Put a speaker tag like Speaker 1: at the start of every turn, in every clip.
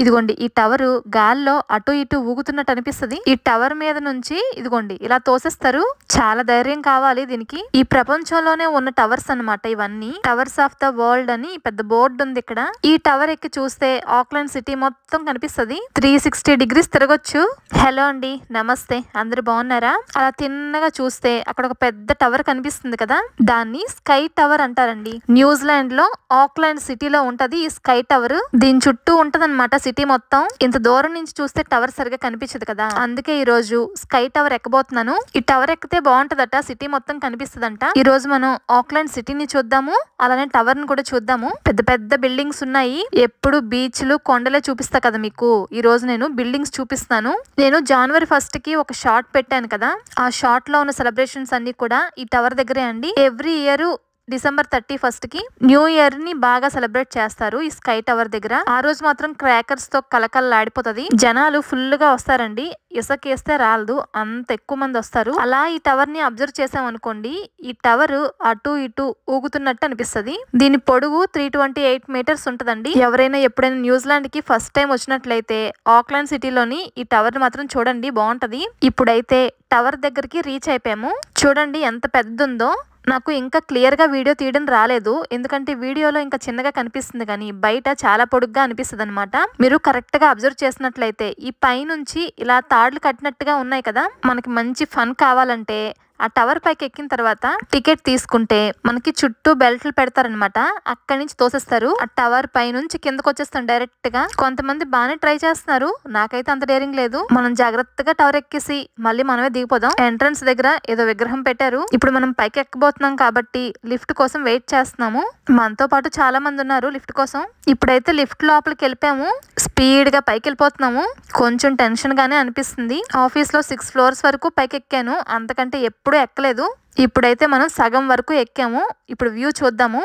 Speaker 1: ఇదిగోండి ఈ టవర్ గాల్లో అటు ఇటు ఊగుతున్నట్టు అనిపిస్తుంది. ఈ టవర్ మీద నుంచి ఇదిగోండి ఇలా తోసేస్తారు. చాలా ధైర్యం కావాలి దీనికి. ఈ ప్రపంచంలోనే ఉన్న టవర్స్ అన్నమాట ఇవన్నీ. టవర్స్ ఆఫ్ ద వరల్డ్ అని పెద్ద బోర్డు ఉంది ఇక్కడ. ఈ టవర్ ఎక్కి చూస్తే ఆక్లాండ్ సిటీ మొత్తం కనిపిస్తుంది. 360 degrees తిరగొచ్చు. హలో అండి, నమస్తే, అందరు బాగున్నారా? అలా తిన్నగా చూస్తే అక్కడ ఒక పెద్ద టవర్ కనిపిస్తుంది కదా, దాన్ని స్కై టవర్ అంటారండి. న్యూజిలాండ్ లో ఆక్లాండ్ సిటీలో ఉంటది ఈ స్కై టవర్. దీని చుట్టూ ఉంటదన్నమాట సిటీ మొత్తం. ఇంత దూరం నుంచి చూస్తే టవర్ సరిగా కనిపించదు కదా, అందుకే ఈ రోజు స్కై టవర్ ఎక్కబోతున్నాను. ఈ టవర్ ఎక్కితే బాగుంటదట, సిటీ మొత్తం కనిపిస్తుందంట. ఈ రోజు మనం ఆక్లాండ్ సిటీని చూద్దాము, అలానే టవర్ ని కూడా చూద్దాము. పెద్ద పెద్ద బిల్డింగ్స్ ఉన్నాయి. ఎప్పుడు బీచ్లు కొండలే చూపిస్తా కదా మీకు, ఈ రోజు నేను బిల్డింగ్స్ చూపిస్తాను. నేను January 1st కి ఒక షార్ట్ పెట్టాను కదా, ఆ షార్ట్ లో ఉన్న సెలబ్రేషన్స్ అన్ని కూడా ఈ టవర్ దగ్గరే అండి. ఎవ్రీ ఇయర్ December 31st కి న్యూ ఇయర్ ని బాగా సెలబ్రేట్ చేస్తారు ఈ స్కై టవర్ దగ్గర. ఆ రోజు మాత్రం క్రాకర్స్ తో కలకలలాడిపోతుంది. జనాలు ఫుల్ గా వస్తారండి, ఇసుకేస్తే రాలదు, అంత ఎక్కువ మంది వస్తారు. అలా ఈ టవర్ ని అబ్జర్వ్ చేసాం అనుకోండి, ఈ టవర్ అటు ఇటు ఊగుతున్నట్టు అనిపిస్తుంది. దీని పొడుగు 328 meters ఉంటదండి. ఎవరైనా ఎప్పుడైనా న్యూజిలాండ్ కి ఫస్ట్ టైం వచ్చినట్లయితే ఆక్లాండ్ సిటీలోని ఈ టవర్ మాత్రం చూడండి, బాగుంటది. ఇప్పుడైతే టవర్ దగ్గరికి రీచ్ అయిపోయాము. చూడండి ఎంత పెద్ద ఉందో. నాకు ఇంకా క్లియర్ గా వీడియో తీయడం రాలేదు, ఎందుకంటే వీడియోలో ఇంకా చిన్నగా కనిపిస్తుంది కానీ బయట చాలా పొడుగ్గా అనిపిస్తుంది అనమాట. మీరు కరెక్ట్ గా అబ్జర్వ్ చేసినట్లయితే ఈ పై నుంచి ఇలా తాడులు కట్టినట్టుగా ఉన్నాయి కదా, మనకి మంచి ఫన్ కావాలంటే ఆ టవర్ పైకి ఎక్కిన తర్వాత టికెట్ తీసుకుంటే మనకి చుట్టూ బెల్ట్లు పెడతారనమాట, అక్కడి నుంచి తోసేస్తారు. ఆ టవర్ పై నుంచి కిందకు వచ్చేస్తాం డైరెక్ట్ గా. కొంతమంది బాగానే ట్రై చేస్తున్నారు, నాకైతే అంత డేరింగ్ లేదు. మనం జాగ్రత్తగా టవర్ ఎక్కేసి మళ్ళీ మనమే దిగిపోదాం. ఎంట్రన్స్ దగ్గర ఏదో విగ్రహం పెట్టారు. ఇప్పుడు మనం పైకి ఎక్కబోతున్నాం కాబట్టి లిఫ్ట్ కోసం వెయిట్ చేస్తున్నాము. మనతో పాటు చాలా మంది ఉన్నారు లిఫ్ట్ కోసం. ఇప్పుడైతే లిఫ్ట్ లోపలికి వెళ్ళిపోయాము, స్పీడ్ గా పైకి వెళ్ళిపోతున్నాము. కొంచెం టెన్షన్ గానే అనిపిస్తుంది. ఆఫీస్ లో 6 floors వరకు పైకి ఎక్కాను, అంతకంటే ఎప్పుడు ఎక్కలేదు. ఇప్పుడైతే మనం సగం వరకు ఎక్కాము. ఇప్పుడు వ్యూ చూద్దాము.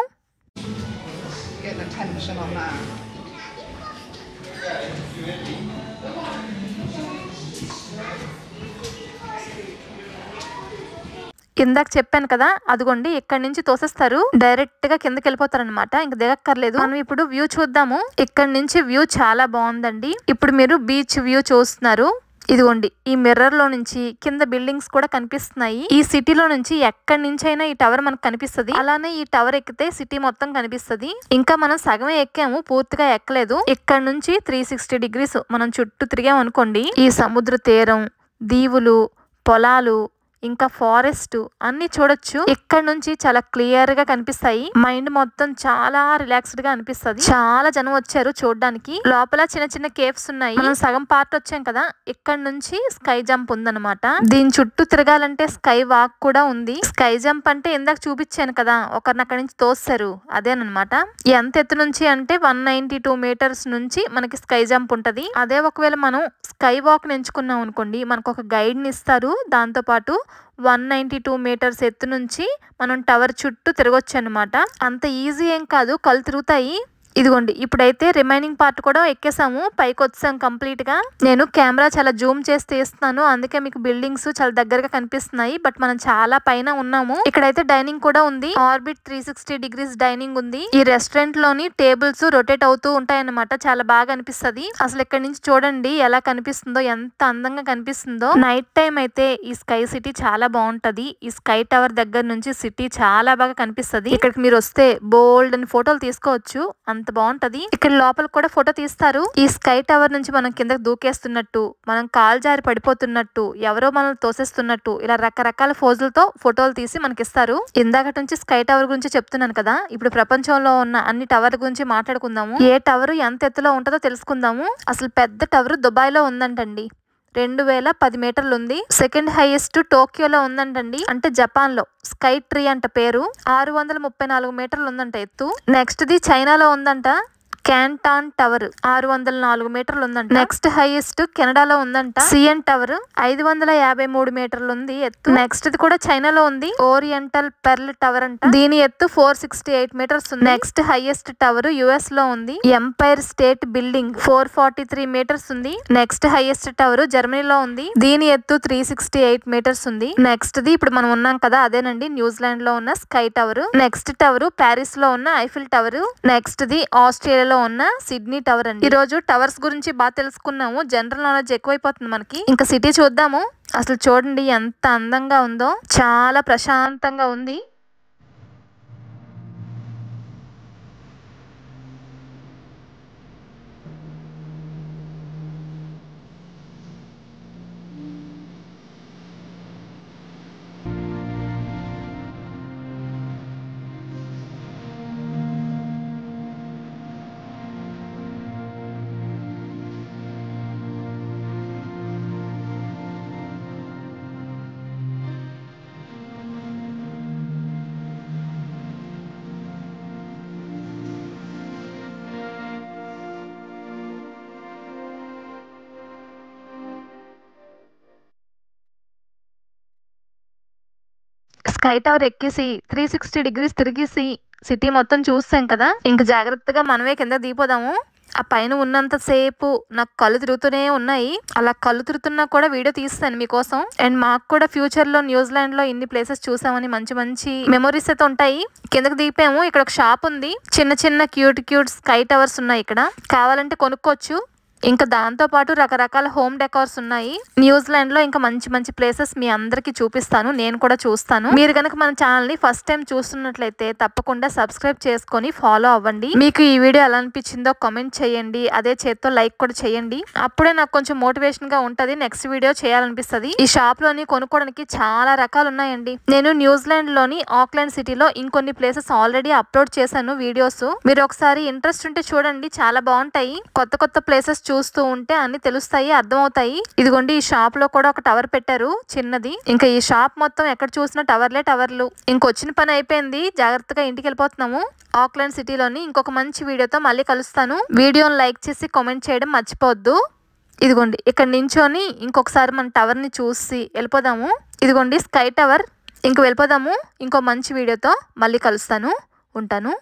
Speaker 1: ఇందాక చెప్పాను కదా, అదిగోండి ఇక్కడ నుంచి తోసేస్తారు, డైరెక్ట్ గా కిందకి వెళ్ళిపోతారు అనమాట, ఇంక దిగక్కర్లేదు. మనం ఇప్పుడు వ్యూ చూద్దాము. ఇక్కడ నుంచి వ్యూ చాలా బాగుందండి. ఇప్పుడు మీరు బీచ్ వ్యూ చూస్తున్నారు. ఇదిగోండి ఈ మిర్రర్ లో నుంచి కింద బిల్డింగ్స్ కూడా కనిపిస్తున్నాయి. ఈ సిటీలో నుంచి ఎక్కడి నుంచి అయినా ఈ టవర్ మనకు కనిపిస్తుంది. అలానే ఈ టవర్ ఎక్కితే సిటీ మొత్తం కనిపిస్తుంది. ఇంకా మనం సగమే ఎక్కాము, పూర్తిగా ఎక్కలేదు. ఇక్కడ నుంచి 360 degrees మనం చుట్టూ తిరిగాం అనుకోండి, ఈ సముద్ర తీరం, దీవులు, పొలాలు, ఇంకా ఫారెస్ట్ అన్ని చూడొచ్చు. ఇక్కడ నుంచి చాలా క్లియర్ గా కనిపిస్తాయి. మైండ్ మొత్తం చాలా రిలాక్స్డ్ గా అనిపిస్తుంది. చాలా జనం వచ్చారు చూడడానికి. లోపల చిన్న చిన్న కేవ్స్ ఉన్నాయి. మనం సగం పార్ట్ వచ్చాం కదా, ఇక్కడ నుంచి స్కై జంప్ ఉందన్నమాట. దీని చుట్టూ తిరగాలంటే స్కై వాక్ కూడా ఉంది. స్కై జంప్ అంటే ఇందాక చూపించాను కదా, ఒకరిని అక్కడి నుంచి తోస్తారు, అదేనమాట. ఎంత ఎత్తు నుంచి అంటే 192 meters నుంచి మనకి స్కై జంప్ ఉంటది. అదే ఒకవేళ మనం స్కై వాక్ ఎంచుకున్నాం అనుకోండి, మనకు ఒక గైడ్ ని ఇస్తారు. దాంతో పాటు 192 meters ఎత్తు నుంచి మనం టవర్ చుట్టూ తిరగొచ్చు అనమాట. అంత ఈజీ ఏం కాదు, కళ్ళు తిరుగుతాయి. ఇదిగోండి ఇప్పుడైతే రిమైనింగ్ పార్ట్ కూడా ఎక్కేసాము, పైకి వచ్చాం కంప్లీట్ గా. నేను కెమెరా చాలా జూమ్ చేసి తీస్తున్నాను, అందుకే మీకు బిల్డింగ్స్ చాలా దగ్గరగా కనిపిస్తున్నాయి. బట్ మనం చాలా పైన ఉన్నాము. ఇక్కడైతే డైనింగ్ కూడా ఉంది, ఆర్బిట్ 360 degrees డైనింగ్ ఉంది. ఈ రెస్టారెంట్ లోని టేబుల్స్ రొటేట్ అవుతూ ఉంటాయన్నమాట, చాలా బాగా అనిపిస్తుంది. అసలు ఇక్కడ నుంచి చూడండి ఎలా కనిపిస్తుందో, ఎంత అందంగా కనిపిస్తుందో. నైట్ టైం అయితే ఈ స్కై సిటీ చాలా బాగుంటది. ఈ స్కై టవర్ దగ్గర నుంచి సిటీ చాలా బాగా కనిపిస్తుంది. ఇక్కడికి మీరు వస్తే బోల్డ్ అని ఫోటోలు తీసుకోవచ్చు, అంత బాగుంటది. ఇక్కడ లోపల కూడా ఫోటో తీస్తారు. ఈ స్కై టవర్ నుంచి మనం కిందకి దూకేస్తున్నట్టు, మనం కాలు జారి పడిపోతున్నట్టు, ఎవరో మనల్ని తోసేస్తున్నట్టు, ఇలా రకరకాల ఫోజులతో ఫోటోలు తీసి మనకిస్తారు. ఇందాక నుంచి స్కై టవర్ గురించి చెప్తున్నాను కదా, ఇప్పుడు ప్రపంచంలో ఉన్న అన్ని టవర్ గురించి మాట్లాడుకుందాము. ఏ టవర్ ఎంత ఎత్తులో ఉంటుందో తెలుసుకుందాము. అసలు పెద్ద టవర్ దుబాయ్ లో ఉందంటండి, 2010 meters ఉంది. సెకండ్ హైయెస్ట్ టోక్యోలో ఉందంటండి, అంటే జపాన్ లో. స్కై ట్రీ అంట పేరు. 634 meters ఉందంట ఎత్తు. నెక్స్ట్ ది చైనాలో ఉందంట, క్యాంటాన్ టవర్ 604 meters ఉందంట. నెక్స్ట్ హైయెస్ట్ కెనడాలో ఉందంట, సిఎన్ టవర్ 553 meters ఉంది ఎత్తు. నెక్స్ట్ ది కూడా చైనాలో ఉంది, ఓరియంటల్ పెర్ల్ టవర్ అంట, దీని ఎత్తు 468 meters ఉంది. నెక్స్ట్ హైయెస్ట్ టవర్ యుఎస్ లో ఉంది, ఎంపైర్ స్టేట్ బిల్డింగ్ 443 meters ఉంది. నెక్స్ట్ హైయెస్ట్ టవర్ జర్మనీలో ఉంది, దీని ఎత్తు 368 meters ఉంది. నెక్స్ట్ ది ఇప్పుడు మనం ఉన్నాం కదా, అదేనండి న్యూజిలాండ్ లో ఉన్న sky tower. Next tower Paris లో ఉన్న ఐఫిల్ టవర్. నెక్స్ట్ ది ఆస్ట్రేలియాలో లో ఉన్న సిడ్నీ టవర్ అండి. ఈ రోజు టవర్స్ గురించి బాగా తెలుసుకున్నాము. జనరల్ నాలెడ్జ్ ఎక్కువైపోతుంది మనకి. ఇంకా సిటీ చూద్దాము. అసలు చూడండి ఎంత అందంగా ఉందో, చాలా ప్రశాంతంగా ఉంది. స్కై టవర్ ఎక్కేసి 360 డిగ్రీస్ తిరిగేసి సిటీ మొత్తం చూస్తాం కదా. ఇంక జాగ్రత్తగా మనమే కింద దిగిపోదాము. ఆ పైన ఉన్నంత సేపు నాకు కళ్ళు తిరుగుతూనే ఉన్నాయి. అలా కళ్ళు తిరుగుతున్నా కూడా వీడియో తీస్తాను మీకోసం. అండ్ మాకు కూడా ఫ్యూచర్ లో న్యూజిలాండ్ లో ఇన్ని ప్లేసెస్ చూసామని మంచి మంచి మెమరీస్ అయితే ఉంటాయి. కిందకి దిగిపోయాము. ఇక్కడ ఒక షాప్ ఉంది. చిన్న చిన్న క్యూట్ స్కై టవర్స్ ఉన్నాయి. ఇక్కడ కావాలంటే కొనుక్కోవచ్చు. ఇంకా దాంతో పాటు రకరకాల హోమ్ డెకార్స్ ఉన్నాయి. న్యూజిలాండ్ లో ఇంకా మంచి మంచి ప్లేసెస్ మీ అందరికి చూపిస్తాను. నేను కూడా చూస్తాను. మీరు గనక మన ఛానల్ ని ఫస్ట్ టైం చూస్తున్నట్లయితే తప్పకుండా సబ్స్క్రైబ్ చేసుకొని ఫాలో అవ్వండి. మీకు ఈ వీడియో ఎలా అనిపించిందో కామెంట్ చేయండి. అదే చేత్తో లైక్ కూడా చేయండి. అప్పుడే నాకు కొంచెం మోటివేషన్ గా ఉంటది. నెక్స్ట్ వీడియో చేయాలనిపిస్తుంది. ఈ షాప్ లోని కొనుక్కోవడానికి చాలా రకాలు ఉన్నాయండి. నేను న్యూజిలాండ్ లోని ఆక్లాండ్ సిటీలో ఇంకొన్ని ప్లేసెస్ ఆల్రెడీ అప్లోడ్ చేశాను వీడియోస్. మీరు ఒకసారి ఇంట్రెస్ట్ ఉంటే చూడండి, చాలా బాగుంటాయి. కొత్త కొత్త ప్లేసెస్ చూస్తూ ఉంటే అన్ని తెలుస్తాయి, అర్థమవుతాయి. ఇదిగోండి ఈ షాప్ లో కూడా ఒక టవర్ పెట్టారు చిన్నది. ఇంకా ఈ షాప్ మొత్తం ఎక్కడ చూసినా టవర్లు. ఇంకొచ్చిన పని అయిపోయింది. జాగ్రత్తగా ఇంటికి వెళ్ళిపోతున్నాము. ఆక్లాండ్ సిటీలోని ఇంకొక మంచి వీడియోతో మళ్ళీ కలుస్తాను. వీడియోని లైక్ చేసి కామెంట్ చేయడం మర్చిపోవద్దు. ఇదిగోండి ఇక్కడ నించొని ఇంకొకసారి మన టవర్ ని చూసి వెళ్ళిపోదాము. ఇదిగోండి స్కై టవర్. ఇంక వెళ్ళిపోదాము. ఇంకో మంచి వీడియోతో మళ్ళీ కలుస్తాను. ఉంటాను.